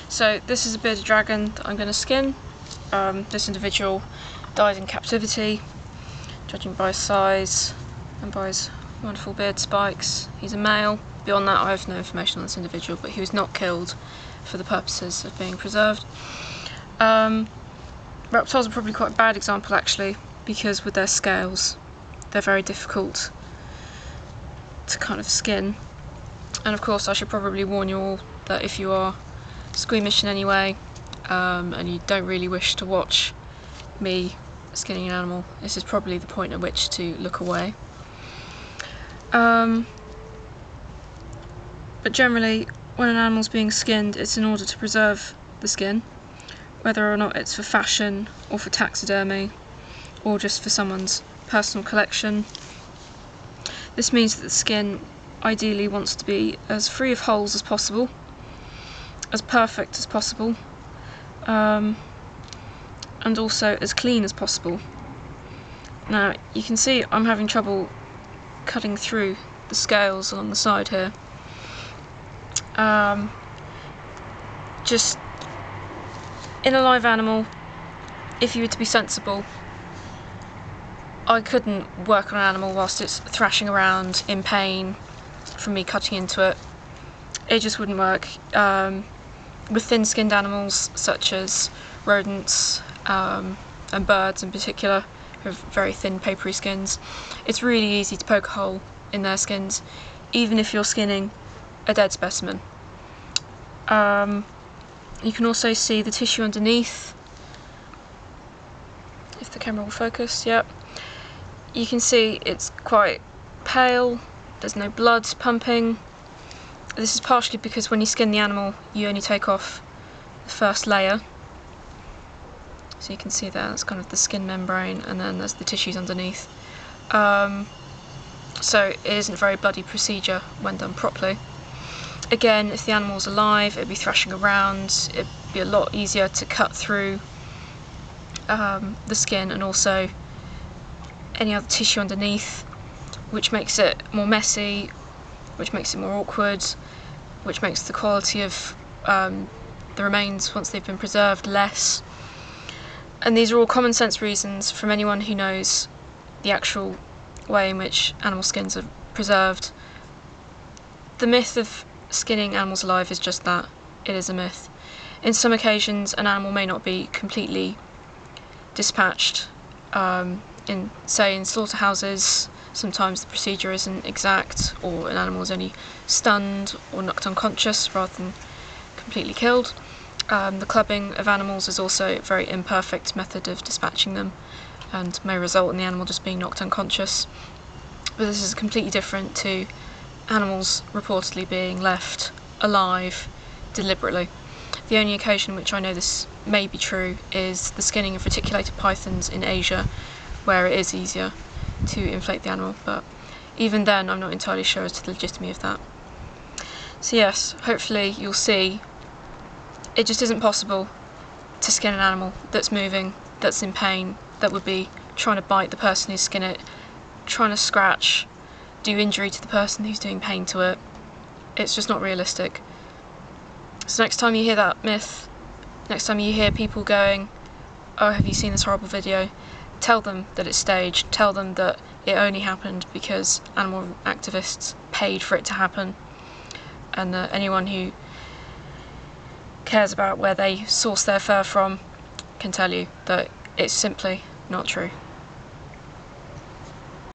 So this is a bearded dragon that I'm going to skin. This individual died in captivity, judging by his size and by his wonderful beard spikes. He's a male. Beyond that I have no information on this individual, but he was not killed for the purposes of being preserved. Reptiles are probably quite a bad example actually, because with their scales they're very difficult to kind of skin. And of course I should probably warn you all that if you are squeamish in any way and you don't really wish to watch me skinning an animal, this is probably the point at which to look away. But generally when an animal's being skinned, it's in order to preserve the skin, whether or not it's for fashion or for taxidermy or just for someone's personal collection. This means that the skin ideally wants to be as free of holes as possible, as perfect as possible, and also as clean as possible. Now you can see I'm having trouble cutting through the scales along the side here. Just in a live animal, if you were to be sensible, I couldn't work on an animal whilst it's thrashing around in pain from me cutting into it. It just wouldn't work. With thin-skinned animals such as rodents and birds in particular, who have very thin papery skins, it's really easy to poke a hole in their skins, even if you're skinning a dead specimen. You can also see the tissue underneath, if the camera will focus. Yep. You can see it's quite pale, there's no blood pumping. This is partially because when you skin the animal you only take off the first layer. So you can see there, that's kind of the skin membrane, and then there's the tissues underneath. So it isn't a very bloody procedure when done properly. Again, if the animal's alive, it'd be thrashing around, it'd be a lot easier to cut through the skin and also any other tissue underneath, which makes it more messy, which makes it more awkward, which makes the quality of the remains once they've been preserved less. And these are all common sense reasons from anyone who knows the actual way in which animal skins are preserved. The myth of skinning animals alive is just that, it is a myth. In some occasions an animal may not be completely dispatched. In slaughterhouses, sometimes the procedure isn't exact, or an animal is only stunned or knocked unconscious rather than completely killed. The clubbing of animals is also a very imperfect method of dispatching them and may result in the animal just being knocked unconscious. But this is completely different to animals reportedly being left alive deliberately. The only occasion which I know this may be true is the skinning of reticulated pythons in Asia, where it is easier to inflate the animal, but even then I'm not entirely sure as to the legitimacy of that. So yes, hopefully you'll see it just isn't possible to skin an animal that's moving, that's in pain, that would be trying to bite the person who's skin it, trying to scratch, do injury to the person who's doing pain to it. It's just not realistic. So next time you hear that myth, next time you hear people going, oh, have you seen this horrible video, tell them that it's staged, tell them that it only happened because animal activists paid for it to happen, and that anyone who cares about where they source their fur from can tell you that it's simply not true.